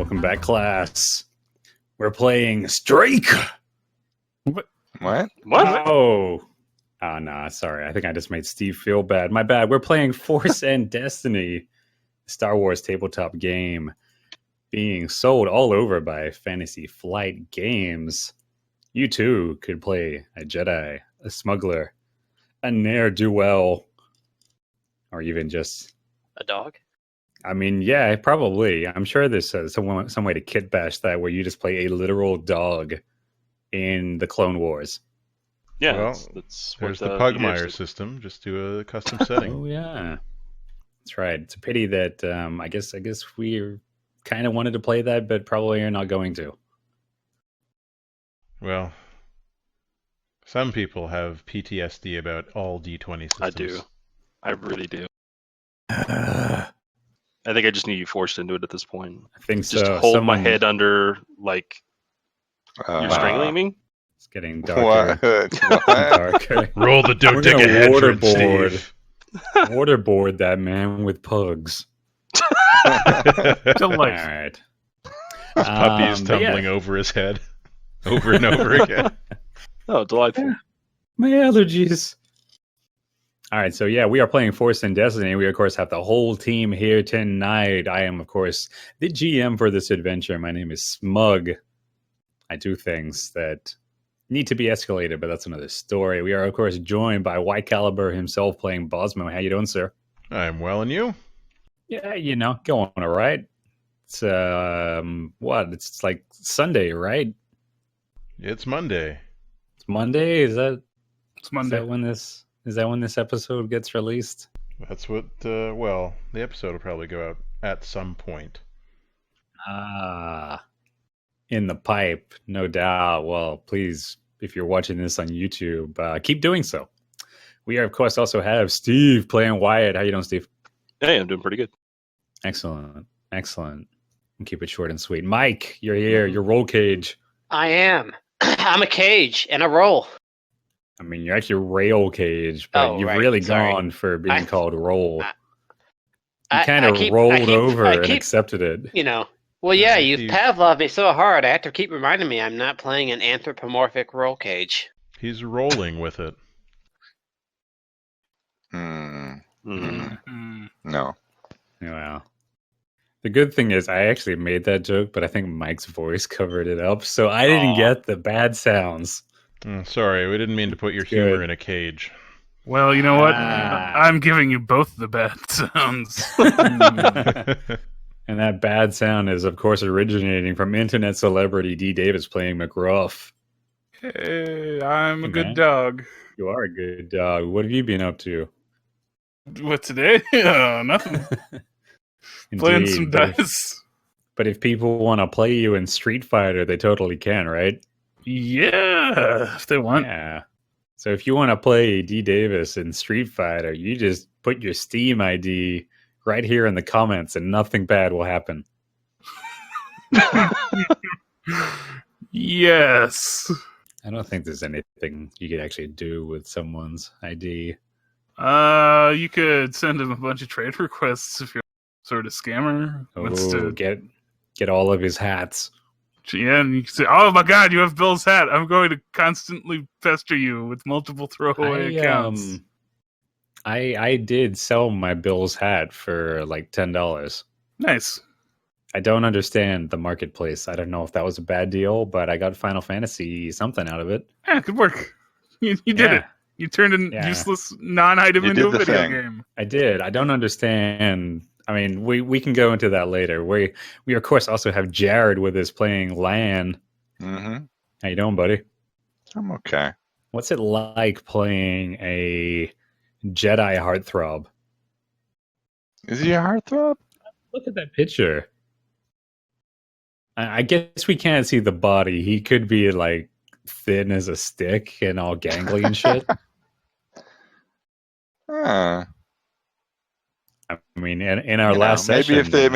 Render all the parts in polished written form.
Welcome back, class. We're playing Strike. What? Oh, no, sorry. I think I just made Steve feel bad. My bad. We're playing Force and Destiny, Star Wars tabletop game being sold all over by Fantasy Flight Games. You too could play a Jedi, a smuggler, a ne'er-do-well, or even just a dog. I mean, yeah, probably. I'm sure there's some way to kit bash that where you just play a literal dog in the Clone Wars. Yeah, well, that's there's what the Pugmire system. Just do a custom setting. Oh yeah, that's right. It's a pity that I guess we kind of wanted to play that, but probably are not going to. Well, some people have PTSD about all D20 systems. I do. I really do. I think I just need to be forced into it at this point. I think just so. hold my head under, like, you're strangling me? It's getting darker. What? Darker. Roll the We're Dodecahedron, waterboard. Steve. Waterboard that man with pugs. All right. Puppies tumbling over his head over and over again. Oh, delightful. My allergies. All right, so yeah, we are playing Force and Destiny. We, of course, have the whole team here tonight. I am, of course, the GM for this adventure. My name is Smug. I do things that need to be escalated, but that's another story. We are, of course, joined by White Caliber himself playing Bozmo. How you doing, sir? I'm well, and you? Yeah, going all right. It's, It's like Sunday, right? It's Monday. It's Monday? It's Monday. Is that when this episode gets released? That's what, the episode will probably go out at some point. In the pipe, no doubt. Well, please, if you're watching this on YouTube, keep doing so. We are, of course, also have Steve playing Wyatt. How you doing, Steve? Hey, I'm doing pretty good. Excellent. And keep it short and sweet. Mike, you're here. Your roll cage. I am. I'm a cage and a roll. I mean, you're actually Rayle cage, but you've really gone for being called roll. You kind of rolled over and accepted it. Well, yeah, you've Pavloved me so hard, I have to keep reminding me I'm not playing an anthropomorphic roll cage. He's rolling with it. No. Well, the good thing is I actually made that joke, but I think Mike's voice covered it up, so I didn't get the bad sounds. Sorry, we didn't mean to put your humor in a cage. Well, you know what? I'm giving you both the bad sounds. And that bad sound is, of course, originating from internet celebrity D. Davis playing McGruff. Hey, I'm a good dog. You are a good dog. What have you been up to? What, today? Nothing. Playing some dice. But if people want to play you in Street Fighter, they totally can, right? Yeah, if they want. Yeah. So if you want to play D. Davis in Street Fighter, you just put your Steam ID right here in the comments and nothing bad will happen. Yes. I don't think there's anything you could actually do with someone's ID. You could send him a bunch of trade requests if you're sort of scammer. Get all of his hats. Yeah, and you can say, "Oh my God, you have Bill's hat. I'm going to constantly pester you with multiple throwaway accounts." I did sell my Bill's hat for like $10. Nice. I don't understand the marketplace. I don't know if that was a bad deal, but I got Final Fantasy something out of it. Yeah, good work. You did it. You turned a useless non-item into a video game. I did. I don't understand. I mean, we can go into that later. We of course also have Jared with us playing Lan. Mm-hmm. How you doing, buddy? I'm okay. What's it like playing a Jedi heartthrob? Is he a heartthrob? Look at that picture. I guess we can't see the body. He could be like thin as a stick and all gangly and shit. I mean, in our last session, if the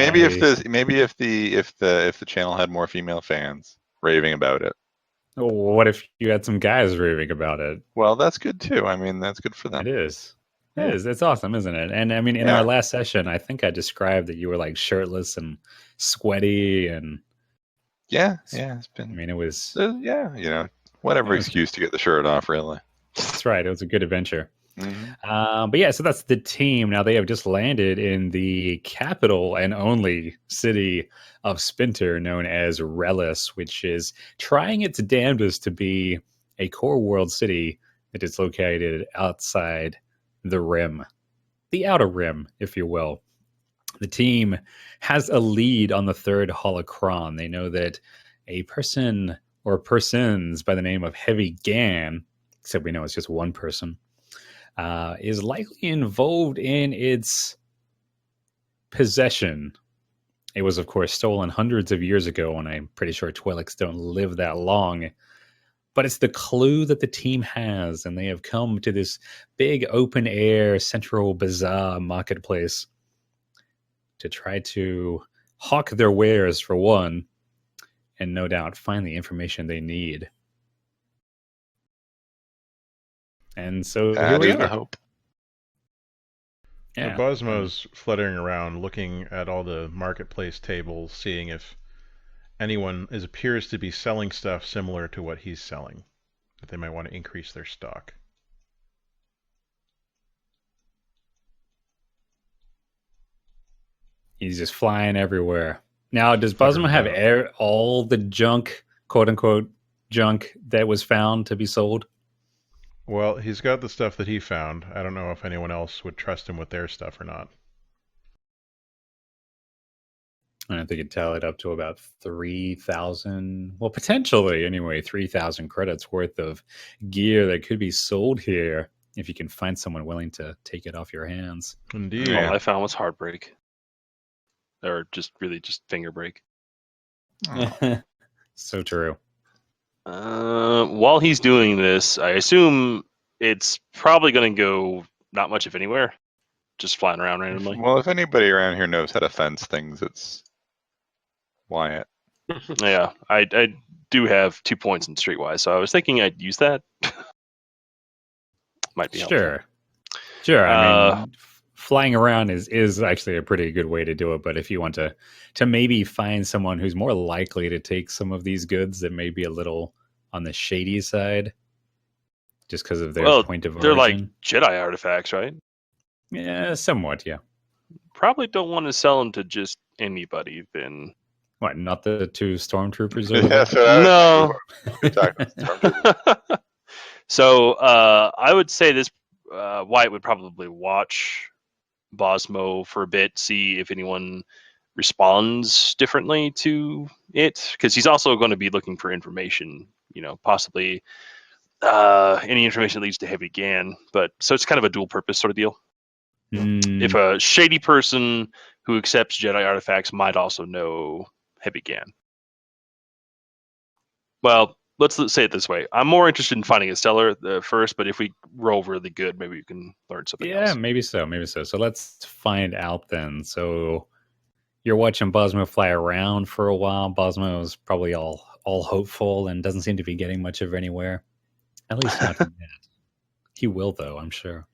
channel had more female fans raving about it. What if you had some guys raving about it? Well, that's good too. I mean, that's good for them. It is. It is. It's awesome, isn't it? And I mean, in our last session, I think I described that you were like shirtless and sweaty, and Yeah, it's been. I mean, it was. Whatever excuse to get the shirt off, really. That's right. It was a good adventure. Mm-hmm. But yeah, so that's the team. Now they have just landed in the capital and only city of Spinter, known as Relis, which is trying its damnedest to be a core world city that is located outside the rim, the outer rim, if you will. The team has a lead on the third holocron. They know that a person or persons by the name of Heavy Gan, except we know it's just one person, is likely involved in its possession. It was, of course, stolen hundreds of years ago, and I'm pretty sure Twi'leks don't live that long. But it's the clue that the team has, and they have come to this big open-air central bazaar marketplace to try to hawk their wares, for one, and no doubt find the information they need. And so here we That is the are. hope. Yeah. So Bozmo's fluttering around, looking at all the marketplace tables, seeing if anyone appears to be selling stuff similar to what he's selling, that they might want to increase their stock. He's just flying everywhere. Now, does Bozmo have all the junk, quote unquote, junk that was found to be sold? Well, he's got the stuff that he found. I don't know if anyone else would trust him with their stuff or not. I think it tallied up to about 3,000, well, potentially anyway, 3,000 credits worth of gear that could be sold here if you can find someone willing to take it off your hands. Indeed. All I found was Heartbreak. Or just Finger Break. Oh. So true. While he's doing this, I assume it's probably going to go not much, if anywhere, just flying around randomly. Well, if anybody around here knows how to fence things, it's Wyatt. Yeah, I do have 2 points in Streetwise, so I was thinking I'd use that. Might be helpful. Sure. I mean, flying around is actually a pretty good way to do it. But if you want to maybe find someone who's more likely to take some of these goods that may be a little on the shady side, just because of their point of origin. They're like Jedi artifacts, right? Yeah, somewhat, yeah. Probably don't want to sell them to just anybody, then. What, not the two stormtroopers? No. So I would say this Wyatt would probably watch Bozmo for a bit, see if anyone responds differently to it, because he's also going to be looking for information, possibly any information that leads to Heavy Gan. But so it's kind of a dual purpose sort of deal. If a shady person who accepts Jedi artifacts might also know Heavy Gan. Well, let's say it this way. I'm more interested in finding a seller first, but if we roll really good, maybe we can learn something else. Yeah, maybe so. So let's find out then. So you're watching Bozmo fly around for a while. Bozmo is probably all hopeful and doesn't seem to be getting much of anywhere. At least not from that. He will, though, I'm sure.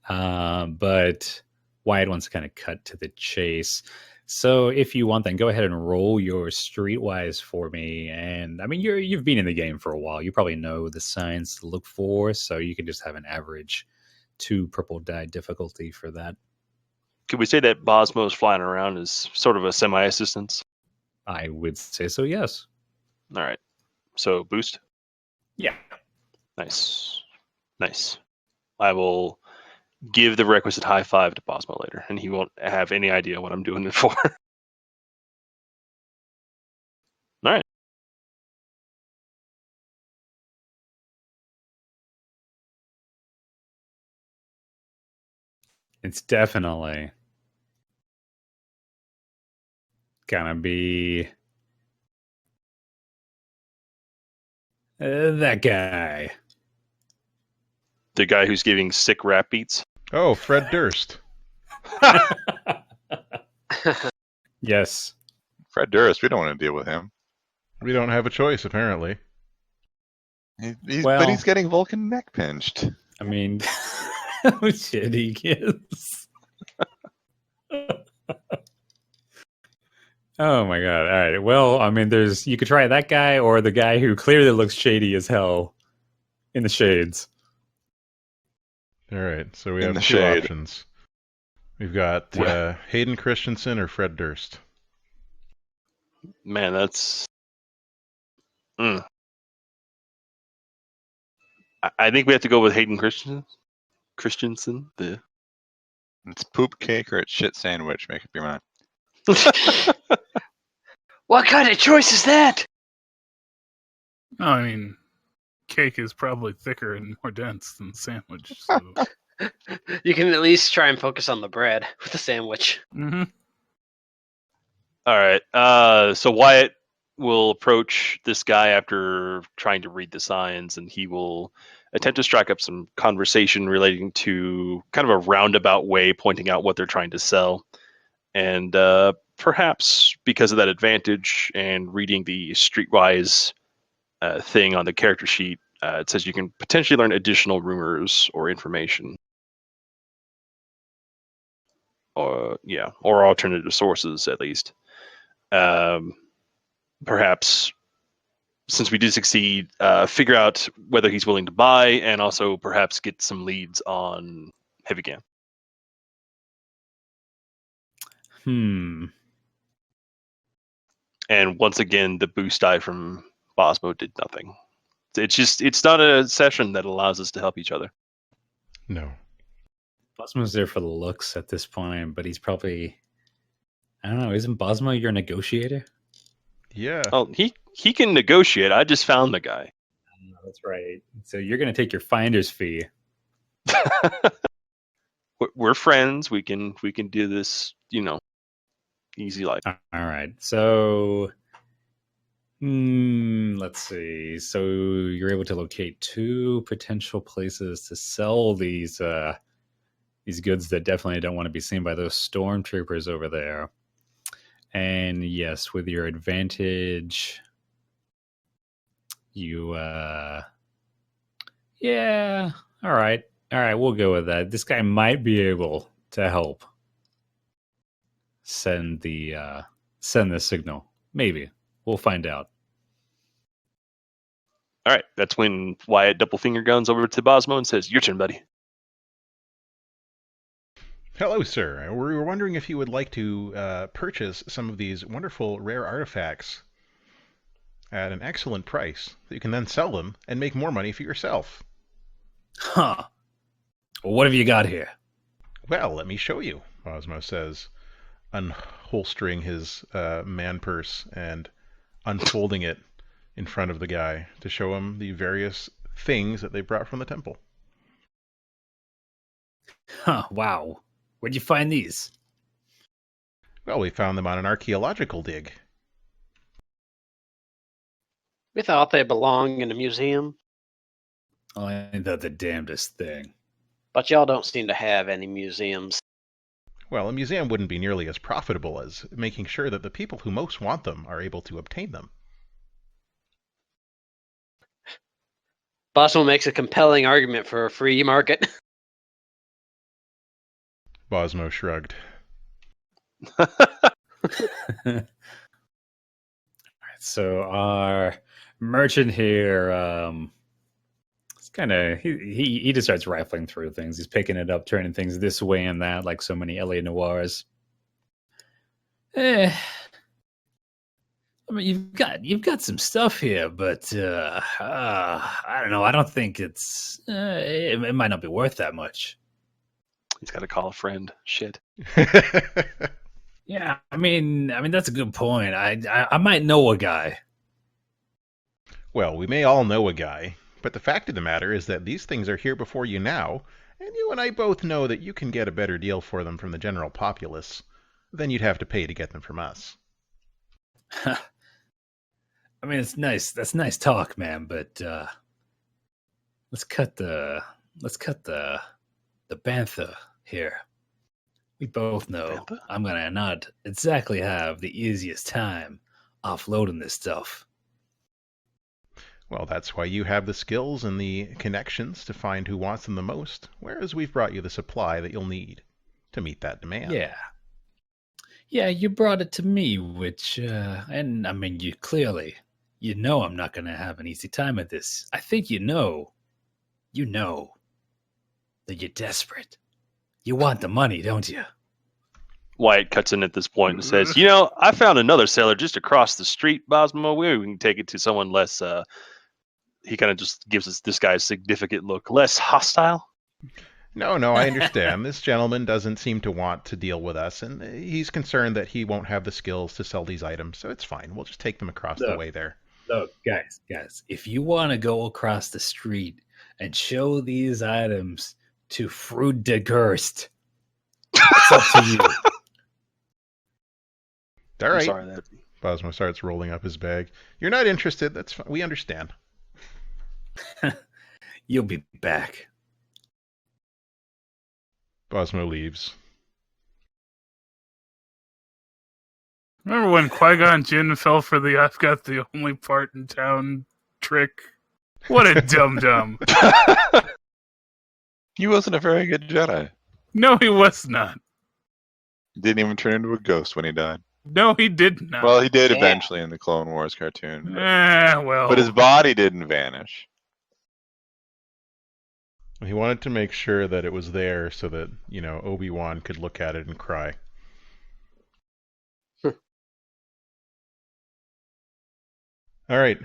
But Wyatt wants to kind of cut to the chase. So if you want, then go ahead and roll your Streetwise for me. And I mean, you've been in the game for a while. You probably know the signs to look for, so you can just have an average 2 purple die difficulty for that. Could we say that Bozmo's flying around is sort of a semi-assistance? I would say so, yes. All right. So boost? Yeah. Nice. I will give the requisite high five to Bozmo later, and he won't have any idea what I'm doing it for. All right. It's definitely gonna be that guy. The guy who's giving sick rap beats. Oh, Fred Durst. Yes. Fred Durst, we don't want to deal with him. We don't have a choice, apparently. But he's getting Vulcan neck pinched. I mean, how shitty he is. Oh my god! All right. Well, I mean, you could try that guy or the guy who clearly looks shady as hell in the shades. All right, so we In have the two shade. options. We've got Hayden Christensen or Fred Durst. Man, that's. I think we have to go with Hayden Christensen. It's poop cake or it's shit sandwich. Make up your mind. What kind of choice is that? No, I mean, cake is probably thicker and more dense than sandwich. So. You can at least try and focus on the bread with the sandwich. Mm-hmm. All right. So Wyatt will approach this guy after trying to read the signs, and he will attempt to strike up some conversation relating to kind of a roundabout way, pointing out what they're trying to sell. And perhaps because of that advantage and reading the streetwise thing on the character sheet, it says you can potentially learn additional rumors or information. Or alternative sources, at least. Perhaps, since we did succeed, figure out whether he's willing to buy, and also perhaps get some leads on Heavy Gam. And once again, the boost die from Bozmo did nothing. It's not a session that allows us to help each other. No. Bosmo's there for the looks at this point, but he's probably, I don't know, isn't Bosmo your negotiator? Yeah. Oh, he can negotiate. I just found the guy. That's right. So you're going to take your finder's fee. We're friends. We can do this, easy life. All right. So let's see. So you're able to locate 2 potential places to sell these goods that definitely don't want to be seen by those stormtroopers over there. And yes, with your advantage, you yeah, all right, we'll go with that. This guy might be able to help send the signal. Maybe. We'll find out. All right, that's when Wyatt double finger guns over to Bozmo and says, "Your turn, buddy." Hello, sir. We were wondering if you would like to purchase some of these wonderful rare artifacts at an excellent price that you can then sell them and make more money for yourself. Huh. Well, what have you got here? Well, let me show you, Bozmo says, unholstering his man purse and unfolding it in front of the guy to show him the various things that they brought from the temple. Huh, wow. Where'd you find these? Well, we found them on an archaeological dig. We thought they belonged in a museum, Oh, ain't that the damnedest thing? but y'all don't seem to have any museums. Well, a museum wouldn't be nearly as profitable as making sure that the people who most want them are able to obtain them. Bosmo makes a compelling argument for a free market. Bozmo shrugged. All right, so our merchant here, it's kind of he just starts rifling through things. He's picking it up, turning things this way and that, like so many LA Noirs. I mean, you've got some stuff here, but I don't know. I don't think it's it might not be worth that much. He's got to call a friend. Shit. Yeah, I mean that's a good point. I might know a guy. Well, we may all know a guy, but the fact of the matter is that these things are here before you now, and you and I both know that you can get a better deal for them from the general populace than you'd have to pay to get them from us. I mean, it's nice. That's nice talk, man. But let's cut the bantha here. We both know Bantha? I'm gonna not exactly have the easiest time offloading this stuff. Well, that's why you have the skills and the connections to find who wants them the most, whereas we've brought you the supply that you'll need to meet that demand. Yeah. Yeah, you brought it to me, which, and I mean, you clearly, you know I'm not going to have an easy time at this. I think you know that you're desperate. You want the money, don't you? Wyatt cuts in at this point and says, I found another seller just across the street, Bozmo. We can take it to someone less, he kind of just gives us this guy a significant look, less hostile. No, I understand. This gentleman doesn't seem to want to deal with us, and he's concerned that he won't have the skills to sell these items, so it's fine. We'll just take them across the way there. Look, guys, if you want to go across the street and show these items to Fruit de Gerst, it's up to you. All right. Sorry, that... Bozmo starts rolling up his bag. You're not interested. That's fine. We understand. You'll be back. Bozmo leaves. Remember when Qui-Gon Jinn fell for the "I've got the only part in town" trick? What a dum-dum. He wasn't a very good Jedi. No, he was not. He didn't even turn into a ghost when he died. No, he did not. Well, he did eventually in the Clone Wars cartoon. But his body didn't vanish. He wanted to make sure that it was there so that, Obi-Wan could look at it and cry. All right.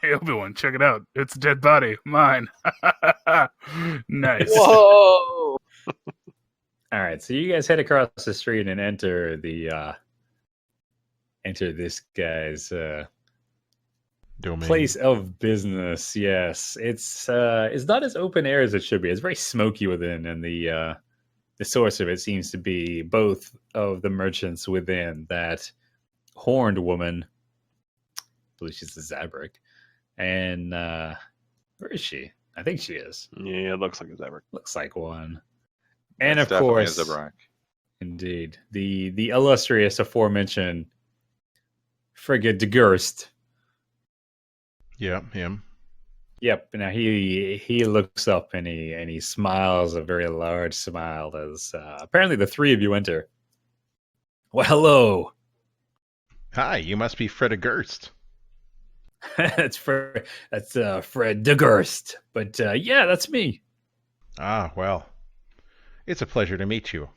Hey, Obi-Wan, check it out. It's a dead body. Mine. Nice. Whoa! All right, so you guys head across the street and enter this guy's Domain. place of business. Yes, it's not as open air as it should be. It's very smoky within, and the source of it seems to be both of the merchants within. That horned woman, I believe she's a Zabrak, and where is she? I think she is. Yeah, it looks like a Zabrak. Looks like one. And That's of course, definitely a Zabrak. indeed, the illustrious aforementioned Frigate de Gerst. Yeah, him. Yep. Now he looks up and he smiles a very large smile as apparently the three of you enter. Well, hello. Hi, you must be Fred Gerst. That's Fred de Gerst. But yeah, that's me. Ah, well. It's a pleasure to meet you.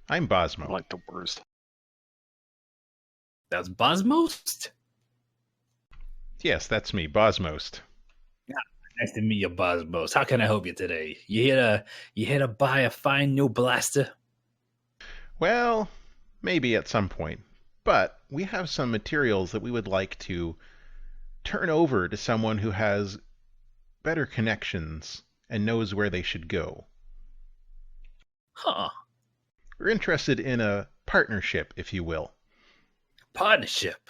I'm Bozmo. I like the worst. That's Bosmost? Yes, that's me, Bosmost. Nice to meet you, Bosmos. How can I help you today? You here to buy a fine new blaster? Well, maybe at some point. But we have some materials that we would like to turn over to someone who has better connections and knows where they should go. Huh. We're interested in a partnership, if you will. Partnership?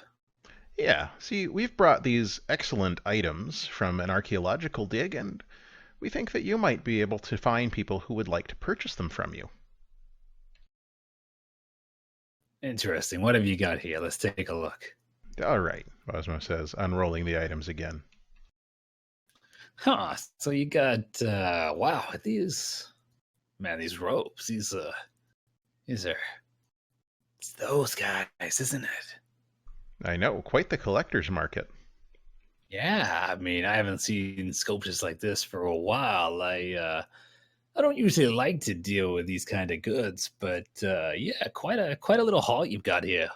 Yeah, see, we've brought these excellent items from an archaeological dig, and we think that you might be able to find people who would like to purchase them from you. Interesting. What have you got here? Let's take a look. All right, Bozmo says, unrolling the items again. Huh. So you got wow, these robes. These are it's those guys, isn't it? I know, quite the collector's market. Yeah, I mean, I haven't seen sculptures like this for a while. I don't usually like to deal with these kind of goods, but yeah, quite a little haul you've got here.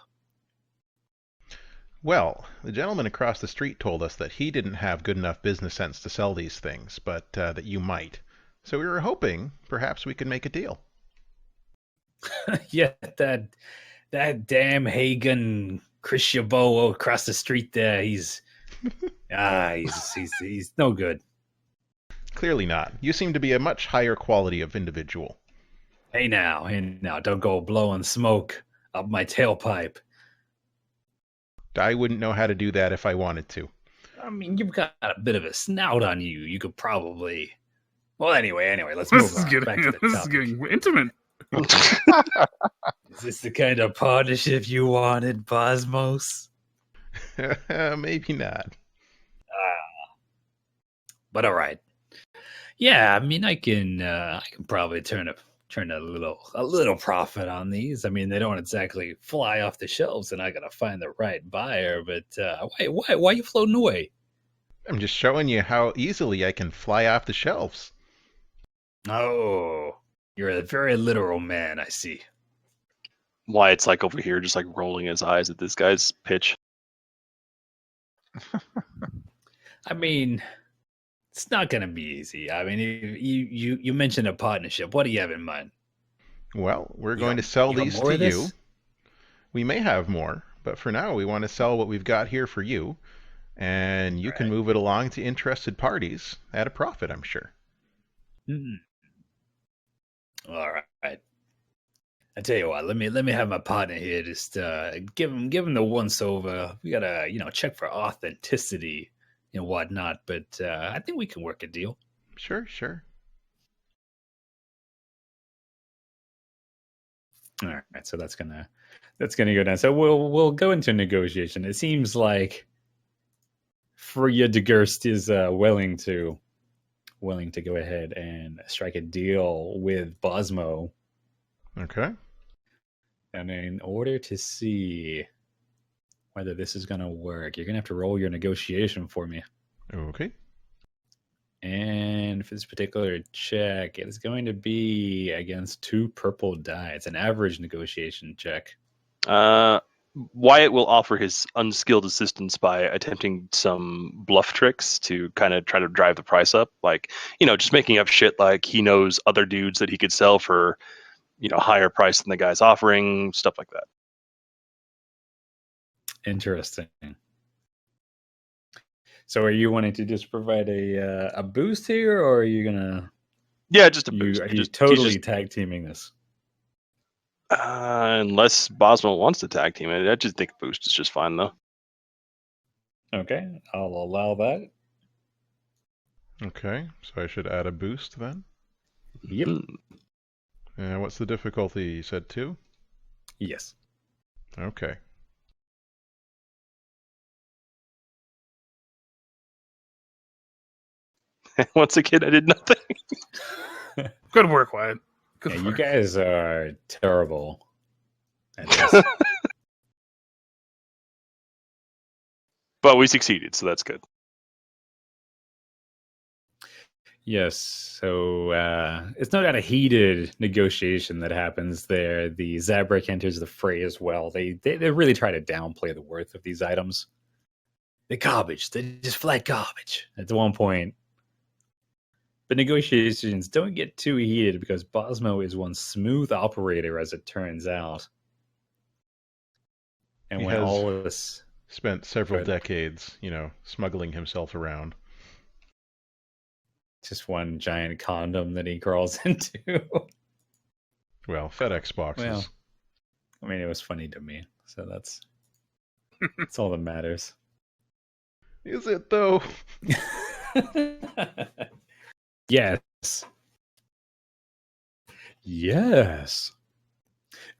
Well, the gentleman across the street told us that he didn't have good enough business sense to sell these things, but that you might. So we were hoping perhaps we could make a deal. Yeah, that damn Hagen Chris Chabot across the street there, he's no good. Clearly not. You seem to be a much higher quality of individual. Hey now, don't go blowing smoke up my tailpipe. I wouldn't know how to do that if I wanted to. I mean, you've got a bit of a snout on you. You could probably... Well, anyway, let's move on. This is getting intimate. Is this the kind of partnership you wanted, Bosmos? Maybe not. But all right. Yeah, I mean, I can probably turn a little profit on these. I mean, they don't exactly fly off the shelves, and I gotta find the right buyer. But why are you floating away? I'm just showing you how easily I can fly off the shelves. Oh, you're a very literal man, I see. Wyatt's like over here, just like rolling his eyes at this guy's pitch. I mean, it's not gonna be easy. I mean, you mentioned a partnership. What do you have in mind? Well, we're going to sell these to you. We may have more, but for now we want to sell what we've got here for you, and you can move it along to interested parties at a profit, I'm sure. All right. I tell you what, let me have my partner here just give him the once over. We gotta check for authenticity and whatnot, but I think we can work a deal. Sure. All right, so that's gonna go down. So we'll go into negotiation. It seems like Freya de Gerst is willing to go ahead and strike a deal with Bozmo. Okay. And in order to see whether this is going to work, you're going to have to roll your negotiation for me. Okay. And for this particular check, it is going to be against 2 purple die. It's an average negotiation check. Wyatt will offer his unskilled assistance by attempting some bluff tricks to kind of try to drive the price up. Like, just making up shit like he knows other dudes that he could sell for, higher price than the guy's offering, stuff like that. Interesting. So are you wanting to just provide a boost here, or are you gonna? Yeah, just a boost. Are you totally tag teaming this? Unless Bosmo wants to tag team it, I just think boost is just fine though. Okay, I'll allow that. Okay, so I should add a boost then. Yep. And what's the difficulty? You said 2? Yes. Okay. Once again, I did nothing. Good work, Wyatt. Good Yeah, work. you guys are terrible at this. But we succeeded, so that's good. Yes, so it's no doubt a heated negotiation that happens there. The Zabrak enters the fray as well. They really try to downplay the worth of these items. They're garbage. They're just flat garbage at one point. But negotiations don't get too heated because Bozmo is one smooth operator, as it turns out. And He when has all of this spent several decades, smuggling himself around. just one giant condom that he crawls into. Well, FedEx boxes. Well, I mean, it was funny to me, so that's all that matters. Is it though? Yes. Yes.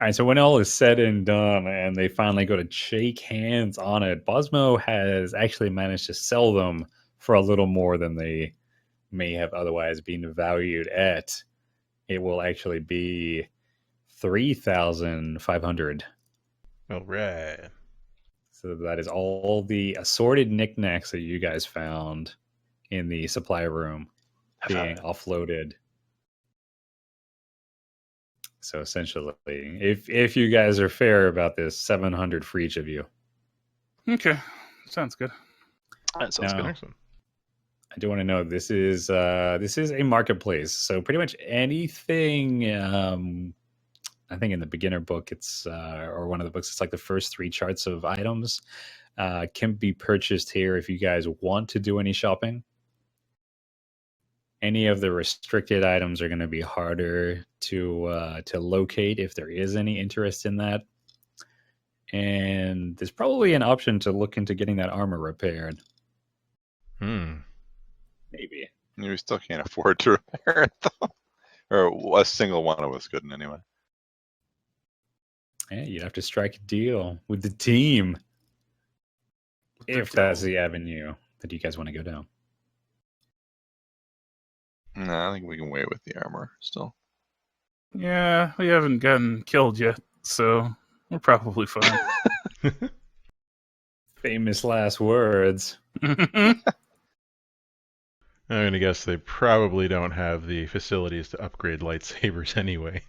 All right, so when all is said and done and they finally go to shake hands on it, Bozmo has actually managed to sell them for a little more than they may have otherwise been valued at. It will actually be 3,500. All right. So that is all the assorted knickknacks that you guys found in the supply room being offloaded. So essentially, if you guys are fair about this, 700 for each of you. Okay, sounds good. That sounds good. Excellent. I do want to know this is a marketplace, so pretty much anything. I think in the beginner book, it's or one of the books, it's like the first 3 charts of items can be purchased here if you guys want to do any shopping. Any of the restricted items are going to be harder to locate if there is any interest in that. And there's probably an option to look into getting that armor repaired. Maybe. You still can't afford to repair it, though. Or a single one of us couldn't, anyway. Yeah, you'd have to strike a deal with the team. If that's the avenue that you guys want to go down. No, I think we can wait with the armor still. Yeah, we haven't gotten killed yet, so we're probably fine. Famous last words. I'm going to guess they probably don't have the facilities to upgrade lightsabers anyway.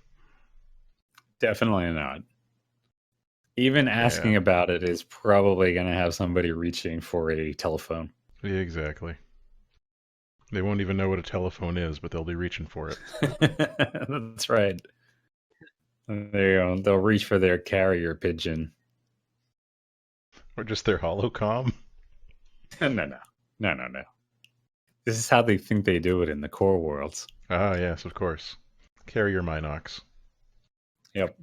Definitely not. Even asking about it is probably going to have somebody reaching for a telephone. Yeah, exactly. They won't even know what a telephone is, but they'll be reaching for it. That's right. There you go. They'll reach for their carrier pigeon. Or just their holocom. No. This is how they think they do it in the core worlds. Ah, yes, of course. Carrier Minox. Yep.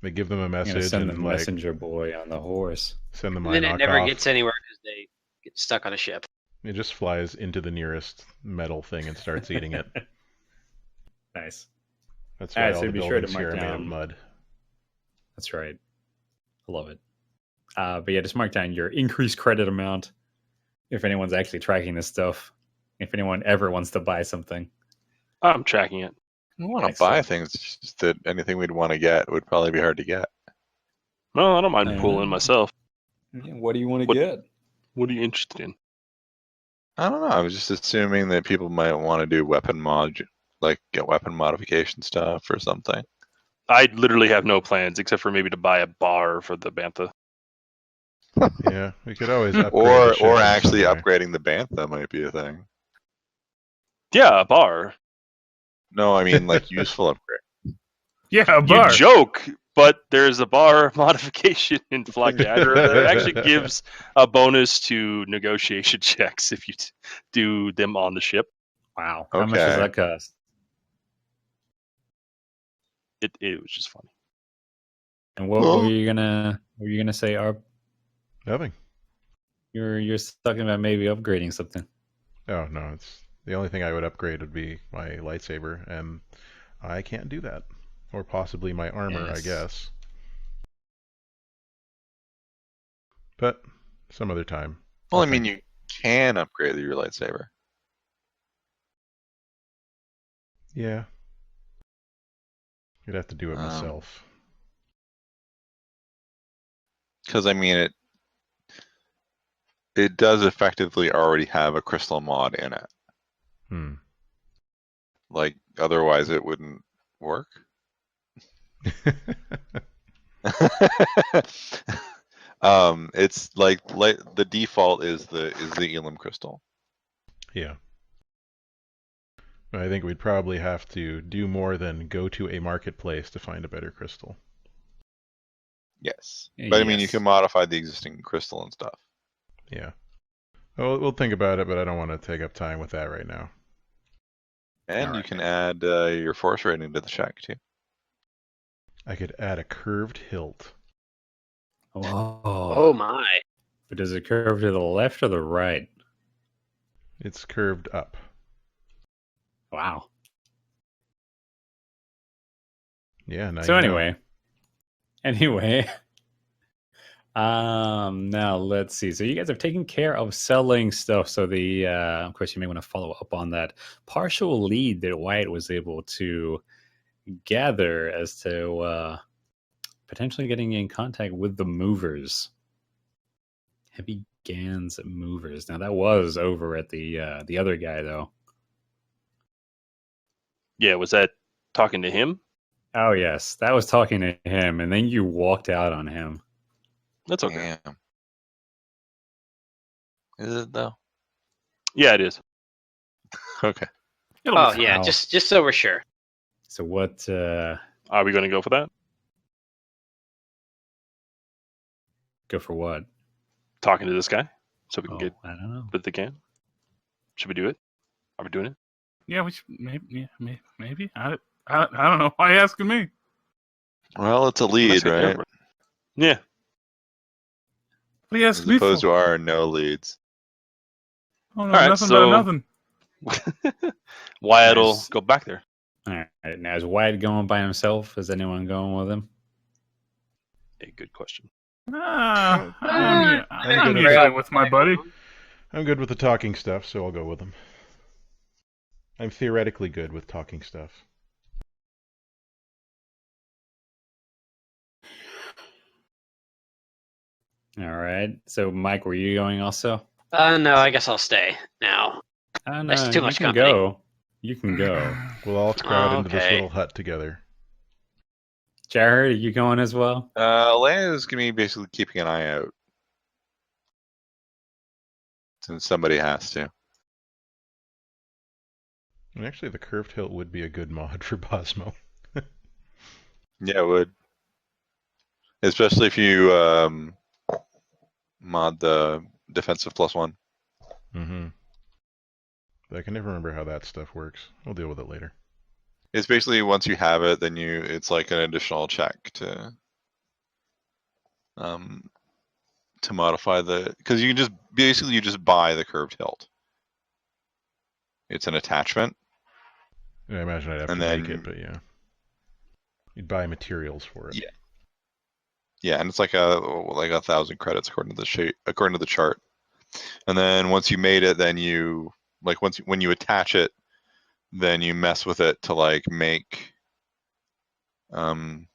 They give them a message Send and the messenger boy on the horse. Send the And then Minox it never off. gets anywhere because they get stuck on a ship. It just flies into the nearest metal thing and starts eating it. Nice. That's why all so the be sure to buildings here are mark made of down. mud. That's right. I love it. But yeah, just mark down your increased credit amount if anyone's actually tracking this stuff. If anyone ever wants to buy something. I'm tracking it. We want to buy things, it's just that anything we'd want to get would probably be hard to get. No, I don't mind pulling myself. What do you want to What- get? What are you interested in? I don't know. I was just assuming that people might want to do weapon mod, like get weapon modification stuff or something. I literally have no plans except for maybe to buy a bar for the Bantha. Yeah, we could always upgrade the ship Or in actually some way. upgrading the Bantha might be a thing. Yeah, a bar. No, I mean like useful upgrade. Yeah, a bar. You joke, but there's a bar modification in Flag Dagger that actually gives a bonus to negotiation checks if you do them on the ship. Wow. How much does Okay. that cost? It was just funny. And what were you gonna say, Arb? Nothing. You're talking about maybe upgrading something. Oh, no, it's the only thing I would upgrade would be my lightsaber, and I can't do that. Or possibly my armor, I Yes. guess. But some other time. Well, I I'll mean, think. you can upgrade your lightsaber. Yeah. You'd have to do it Um, myself. Because I mean, it does effectively already have a crystal mod in it. Hmm. Like otherwise, it wouldn't work. It's like the default is the Elam crystal. Yeah. I think we'd probably have to do more than go to a marketplace to find a better crystal. Yes, but I mean, you Yes. can modify the existing crystal and stuff. Yeah. Well, we'll think about it, but I don't want to take up time with that right now. And you Alright. can add your force rating to the check too. I could add a curved hilt. Oh my. But does it curve to the left or the right? It's curved up. Wow. Yeah, now So you know. anyway. Now let's see. So you guys have taken care of selling stuff. So of course, you may want to follow up on that partial lead that Wyatt was able to gather as to potentially getting in contact with the movers. Heavy Gans movers. Now that was over at the other guy though. Yeah, was that talking to him? Oh yes, that was talking to him, and then you walked out on him. That's okay. Damn. Is it though? Yeah, it is. Okay. It'll Oh be fine. yeah, Wow. just so we're sure. So what? Are we going to go for that? Go for what? Talking to this guy, so we can get I don't know. what they can. Should we do it? Are we doing it? Yeah, we should maybe. I don't know. Why are you asking me? Well, it's a lead, Let's get right? everybody. Yeah. What are you As asking me for? opposed to our no leads. Oh, no, Alright, nothing so- about nothing. Wyatt will Nice. go back there. All right. Now is Wyatt going by himself? Is anyone going with him? A good question. I'm I'm good usually with my buddy. I'm good with the talking stuff, so I'll go with him. I'm theoretically good with talking stuff. All right. So, Mike, were you going also? No, I guess I'll stay now. Oh, no, That's too much you can company. go. You can go. We'll all crowd into this Okay. little hut together. Jared, are you going as well? Leia is going to be basically keeping an eye out. Since somebody has to. And actually, the curved hilt would be a good mod for Bozmo. Yeah, it would. Especially if you mod the defensive +1. Mm-hmm. I can never remember how that stuff works. We'll deal with it later. It's basically once you have it, then it's like an additional check to modify because you can just buy the curved hilt. It's an attachment. Yeah, I imagine I'd have And to then- make it, but yeah. You'd buy materials for it. Yeah. Yeah, and it's like 1,000 credits according to the chart. And then once you made it, then when you attach it, then you mess with it to make add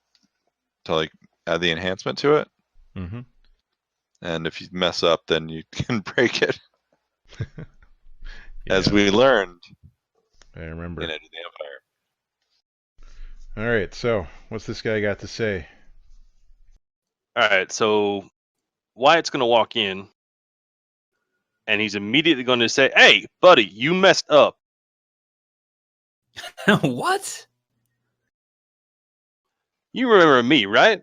the enhancement to it. Mm-hmm. And if you mess up, then you can break it, Yeah, as we learned I remember. in Edge of the Empire. All right, so what's this guy got to say? All right, so Wyatt's going to walk in, and he's immediately going to say, "Hey, buddy, you messed up." What? You remember me, right?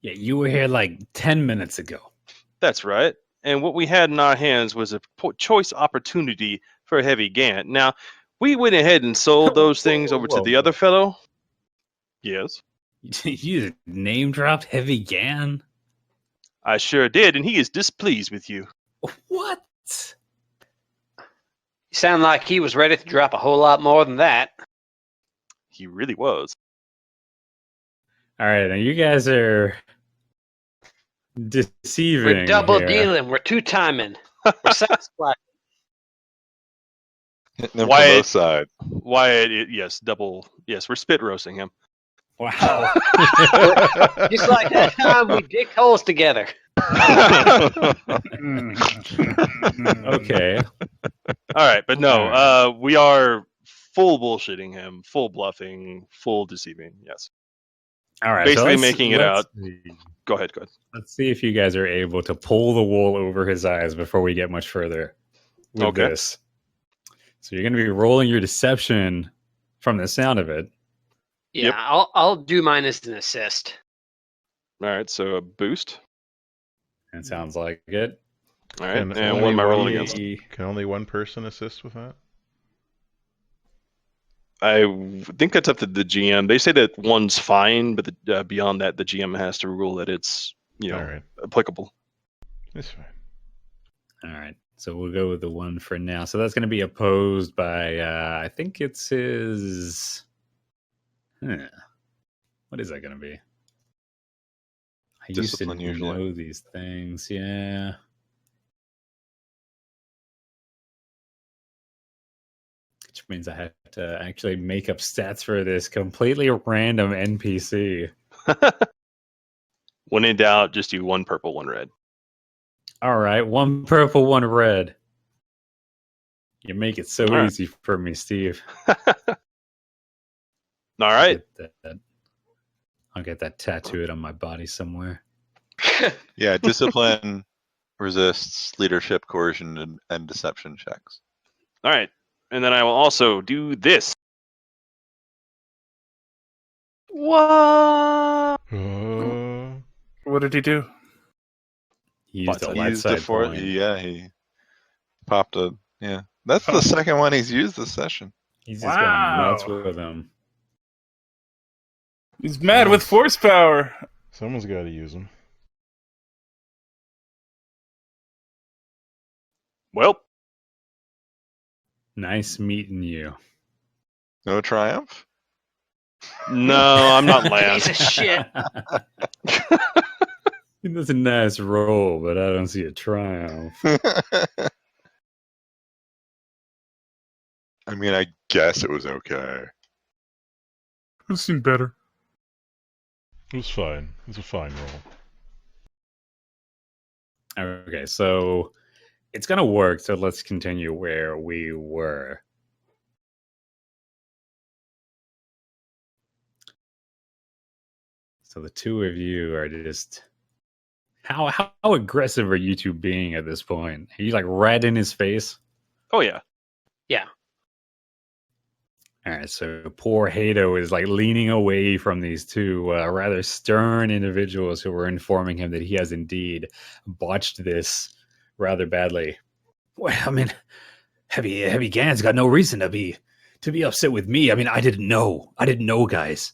Yeah, you were here like 10 minutes ago. That's right. And what we had in our hands was a choice opportunity for a heavy Gant. Now, we went ahead and sold those things over to the other fellow. Yes, You name dropped Heavy Gan? I sure did, and he is displeased with you. What? You sound like he was ready to drop a whole lot more than that. He really was. All right, now you guys are deceiving. We're double here. dealing. We're two-timing. We're satisfied. Hitting them from Wyatt- both sides. Wyatt, yes, double. Yes, we're spit roasting him. Wow. Just like that time we dicked holes together. Okay. All right, but no, we are full bullshitting him, full bluffing, full deceiving. Yes. All right. Basically let's- making it let's out. see. Go ahead. Let's see if you guys are able to pull the wool over his eyes before we get much further with Okay. this. So you're going to be rolling your deception from the sound of it. Yeah, Yep. I'll do mine as an assist. All right, so a boost. It sounds like it. All right, And and only what am I rolling one- against? Can only one person assist with that? I think that's up to the GM. They say that one's fine, but beyond that, the GM has to rule that it's All right, applicable. it's fine. All right. So we'll go with the one for now. So that's going to be opposed by, I think it's his. What is that going to be? I Discipline, used to usually. know these things. Yeah. Which means I have to actually make up stats for this completely random NPC. When in doubt, just do one purple, one red. All right. One purple, one red. You make it so All right. easy for me, Steve. All right. I'll get that tattooed on my body somewhere. Yeah, discipline resists leadership, coercion, and deception checks. All right. And then I will also do this. What? What did he do? He used a He light Used side it for point. yeah, he popped a yeah. That's the second one he's used this session. He's just Wow. going nuts with them. He's mad with force power. Someone's got to use them. Well, Nice meeting you. No triumph. no, I'm not land. Piece of shit. That's a nice roll, but I don't see a triumph. I'm I mean, I guess it was okay. It seemed better. It was fine. It was a fine roll. Okay, so it's gonna work. So let's continue where we were. So the two of you are just how aggressive are you two being at this point? Are you like red in his face? Oh yeah. Yeah. All right, so poor Hato is like leaning away from these two rather stern individuals who were informing him that he has indeed botched this rather badly. Well, I mean, Heavy Gan's got no reason to be upset with me. I mean, I didn't know, guys.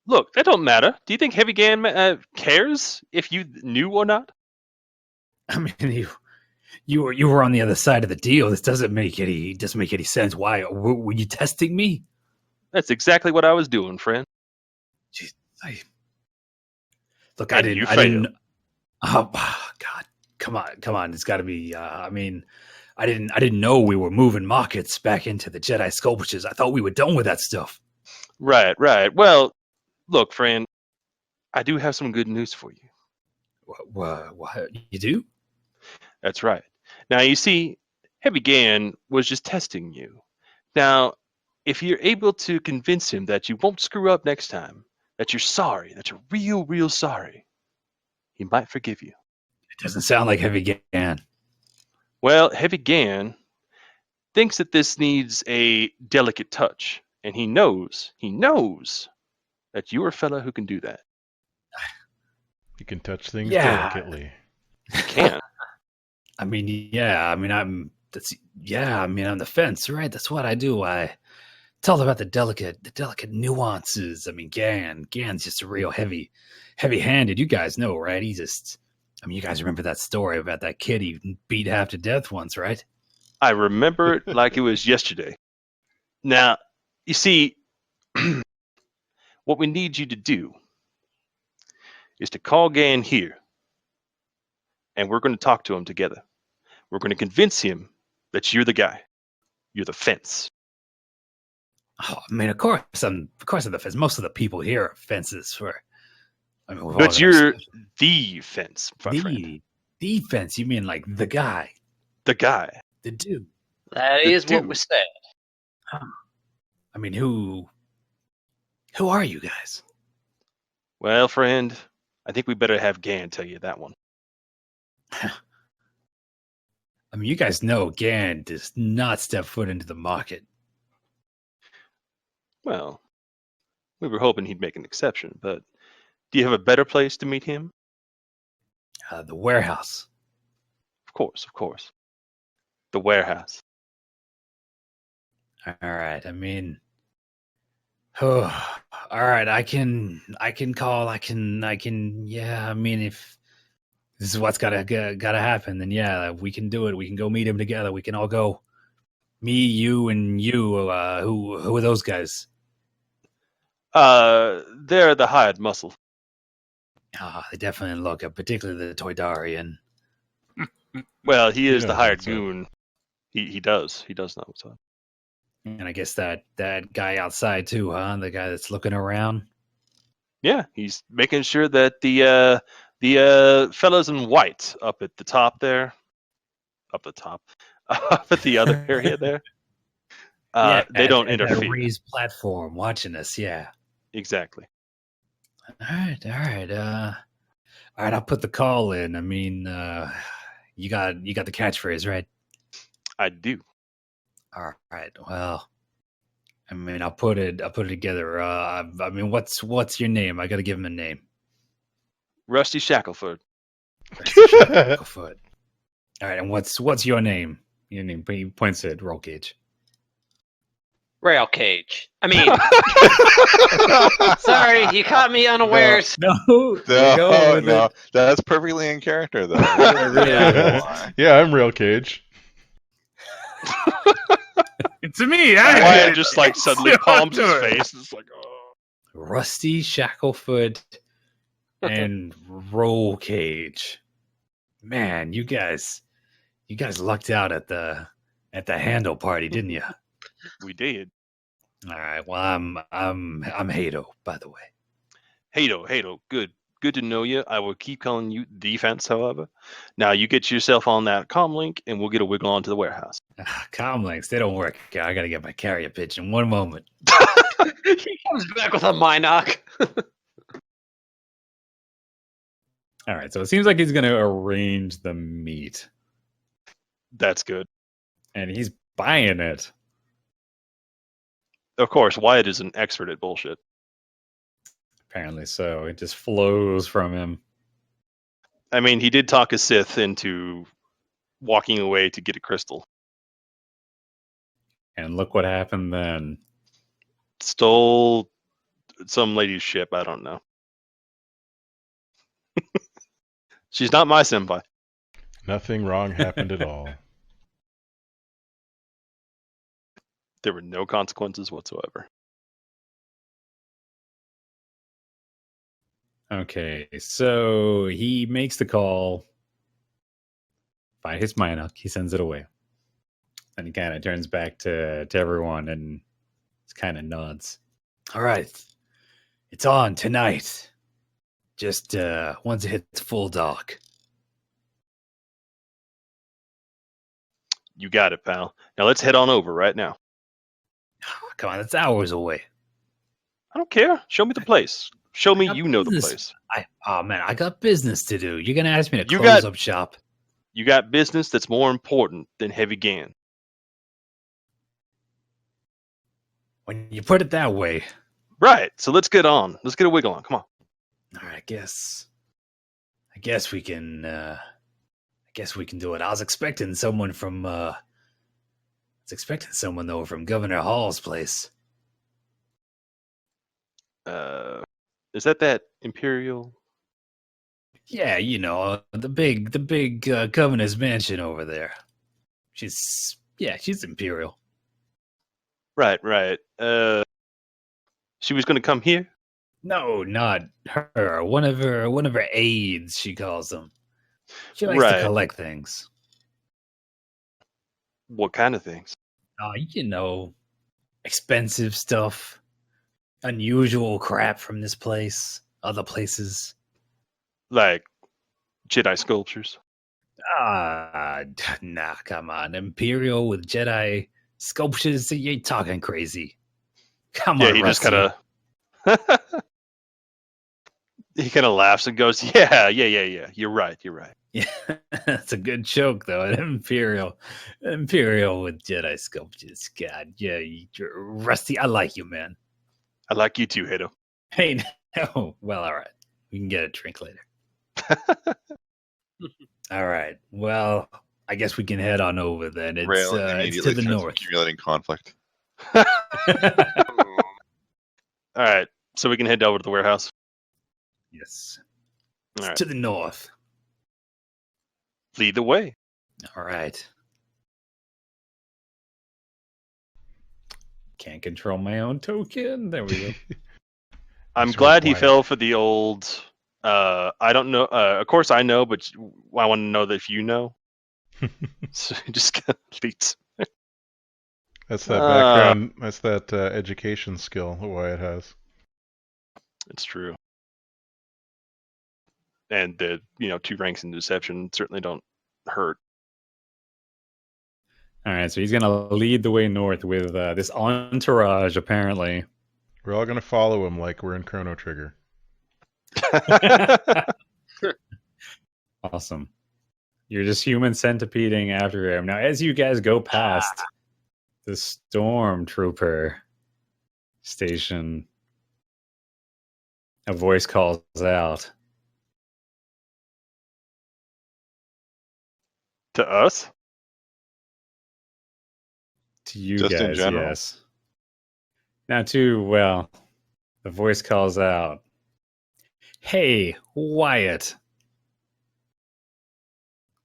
Look, that don't matter. Do you think Heavy Gan cares if you knew or not? I mean, you were on the other side of the deal. This doesn't make any sense. Why were you testing me? That's exactly what I was doing, friend. Jeez, And I you didn't. failed. Oh God, come on! It's got to be. I mean, I didn't know we were moving markets back into the Jedi sculptures. I thought we were done with that stuff. Right. Well, look, friend, I do have some good news for you. What you do? That's right. Now, you see, Heavy Gan was just testing you. Now, if you're able to convince him that you won't screw up next time, that you're sorry, that you're real sorry, he might forgive you. It doesn't sound like Heavy Gan. Well, Heavy Gan thinks that this needs a delicate touch, and he knows that you're a fella who can do that. You can touch things Yeah. delicately. You can. I mean, yeah. I mean, I'm on the fence, right? That's what I do. It's all about the delicate nuances. I mean, Gan's just a real heavy-handed. You guys know, right? You guys remember that story about that kid he beat half to death once, right? I remember it like it was yesterday. Now, you see, what we need you to do is to call Gan here, and we're going to talk to him together. We're going to convince him that you're the guy. You're the fence. Oh, I mean, of course I'm the fence. Most of the people here are fences for. I mean, But you're the fence, my friend. the fence. You mean like the guy, The guy. the dude? That The is what dude. was said. I mean, who are you guys? Well, friend, I think we better have Gan tell you that one. I mean, you guys know Gan does not step foot into the market. Well, we were hoping he'd make an exception, but do you have a better place to meet him? The warehouse. Of course. The warehouse. All right. I mean, all right. I can call. I can. Yeah. I mean, if this is what's gotta happen, then yeah, we can do it. We can go meet him together. We can all go. Me, you, and you. Who are those guys? They're the hired muscle. They definitely look, particularly the Toydarian. Well, he is knows the hired what's up. goon. He does know what's up. And I guess that guy outside too, huh? The guy that's looking around. Yeah, he's making sure that the fellas in white up at the top there, up at the other area there, they don't at that interfere. raised platform watching us. Yeah. Exactly. All right. I'll put the call in. I mean, you got the catchphrase, right? I do. All right. Well, I mean, I'll put it together. I mean, what's your name? I got to give him a name. Rusty Shackleford. Shackleford. All right. And what's your name? Your name. He points at Roll Cage. Rail cage. I mean, sorry, you caught me unawares. No. No, that's perfectly in character though. Yeah, I'm Rail Cage. It's me. Wyatt just like suddenly palms his face. It's like, oh. Rusty Shackleford and Roll Cage. Man, you guys lucked out at the at the handle party, didn't you? We did. All right. Well, I'm Hato, by the way. Hato, good to know you. I will keep calling you Defense, however. Now you get yourself on that comm link, and we'll get a wiggle onto the warehouse. Comm links, they don't work. I gotta get my carrier pitch in 1 moment. He comes back with a Minoc. All right. So it seems like he's gonna arrange the meet, That's good. and he's buying it. Of course, Wyatt is an expert at bullshit. Apparently so. It just flows from him. I mean, he did talk a Sith into walking away to get a crystal. And look what happened then. Stole some lady's ship. I don't know. She's not my senpai. Nothing wrong happened at all. There were no consequences whatsoever. Okay, so he makes the call. By his Minoc, he sends it away. And he kind of turns back to everyone and kind of nods. All right, it's on tonight. Just once it hits full dark. You got it, pal. Now let's head on over right now. Come on, that's hours away. I don't care. Show me the place. Show me got you know the business. place. Oh man, I got business to do. You're gonna ask me to You close got- up shop? You got business that's more important than heavy GAN. When you put it that way, Right. So let's get on. Let's get a wiggle on. Come on. all right, I guess we can. I guess we can do it. I was expecting someone from. Though from Governor Hall's place. Is that Imperial? Yeah, you know, the big governor's mansion over there. She's Imperial. Right. She was going to come here? No, not her. One of her aides, she calls them. She likes Right. to collect things. What kind of things? You know, expensive stuff, unusual crap from this place, other places. Like Jedi sculptures? Nah, come on. Imperial with Jedi sculptures? You ain't talking crazy. Come Yeah, on, he just Rusty. kind of... he kind of laughs and goes, yeah. You're right. Yeah, that's a good joke, though. An Imperial with Jedi sculptures. God, yeah, Rusty, I like you, man. I like you too, Hato. Hey, no. Well, all right. We can get a drink later. All right. Well, I guess we can head on over then. It's, Rayle it's immediately to the starts north. accumulating conflict. All right, so we can head over to the warehouse. Yes. All right, To the north. lead the way. All right. Can't control my own token. There we go. I'm That's glad he required. fell for the old. I don't know. Of course, I know, but I want to know that if you know. So he just kind of leads. That's that background. That's that education skill that Wyatt has. It's true. And the 2 ranks in deception certainly don't hurt. All right. So he's going to lead the way north with this entourage, apparently. We're all gonna follow him like we're in Chrono Trigger. Awesome. You're just human centipeding after him. Now, as you guys go past the stormtrooper station, a voice calls out. To us? To you Just in guys, general. yes. Now, the voice calls out, "Hey, Wyatt."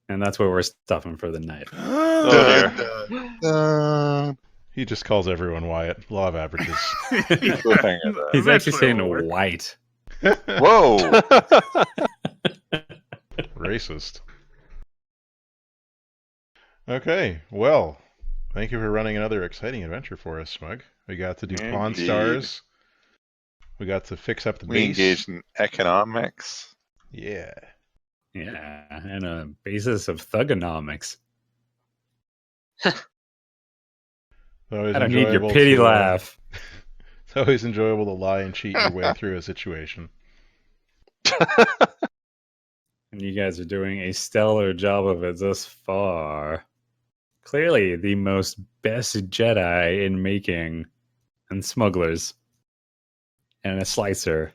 And that's where we're stopping for the night. He just calls everyone Wyatt. Law of averages. Cliffhanger there. He's actually Eventually saying it'll work. white. Whoa! Racist. Okay, well, Thank you for running another exciting adventure for us, Smug. We got to do Pawn Indeed. Stars. We got to fix up the We base. engaged in economics. Yeah. Yeah, and a basis of thugonomics. It's always I don't need your enjoyable pity to, laugh. It's always enjoyable to lie and cheat your way through a situation. And you guys are doing a stellar job of it thus far. Clearly the most best Jedi in making and smugglers and a slicer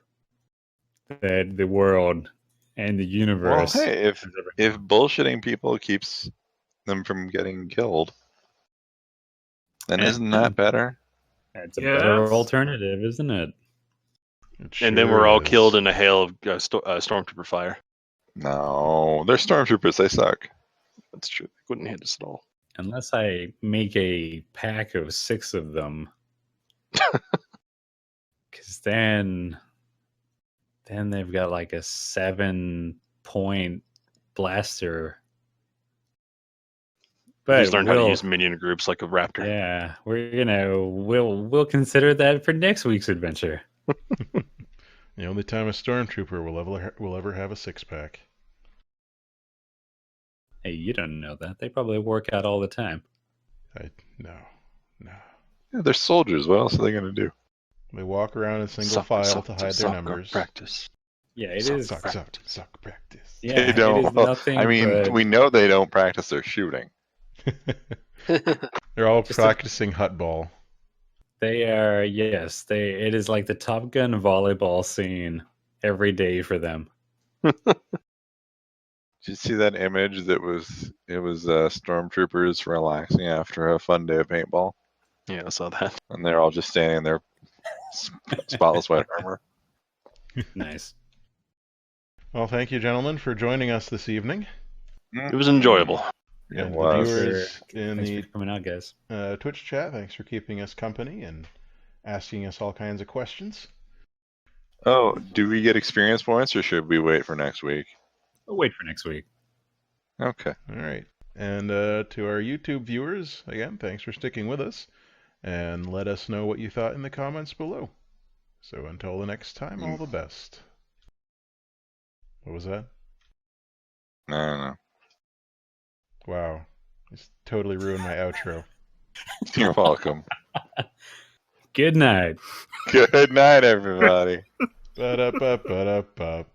that the world and the Well, universe hey, has ever. if bullshitting people keeps them from getting killed, then isn't that better? It's a Yes. better alternative, isn't it? It And then sure we're all is. killed in a hail of stormtrooper fire. No, they're stormtroopers. They suck. That's true. They wouldn't hit us at all. Unless I make a pack of 6 of them. Because then they've got like a 7-point blaster. We But just learned how to use minion groups like a raptor. yeah, we'll consider that for next week's adventure. The only time a stormtrooper will ever have a 6-pack. Hey, you don't know that. They probably work out all the time. No. Yeah, they're soldiers. What else are they going to do? They walk around in single file to hide their numbers. Practice. Yeah, it is. Suck practice. Yeah, They don't. it is nothing. I mean, but we know they don't practice their shooting. They're all Just practicing hut ball. they are. Yes, it is like the Top Gun volleyball scene every day for them. Did you see that image? It was stormtroopers relaxing after a fun day of paintball, Yeah, I saw that. and they're all just standing in their spotless white armor. Nice. Well, thank you, gentlemen, for joining us this evening. It was enjoyable. It And the was. viewers in Thanks the for coming out, guys. Twitch chat, thanks for keeping us company and asking us all kinds of questions. Oh, do we get experience points, or should we wait for next week? We'll wait for next week. Okay. All right. And to our YouTube viewers, again, thanks for sticking with us. And let us know what you thought in the comments below. So until the next time, all the best. What was that? No. Wow. Just totally ruined my outro. You're welcome. Good night. Good night, everybody. Ba-da-ba-ba-da-ba.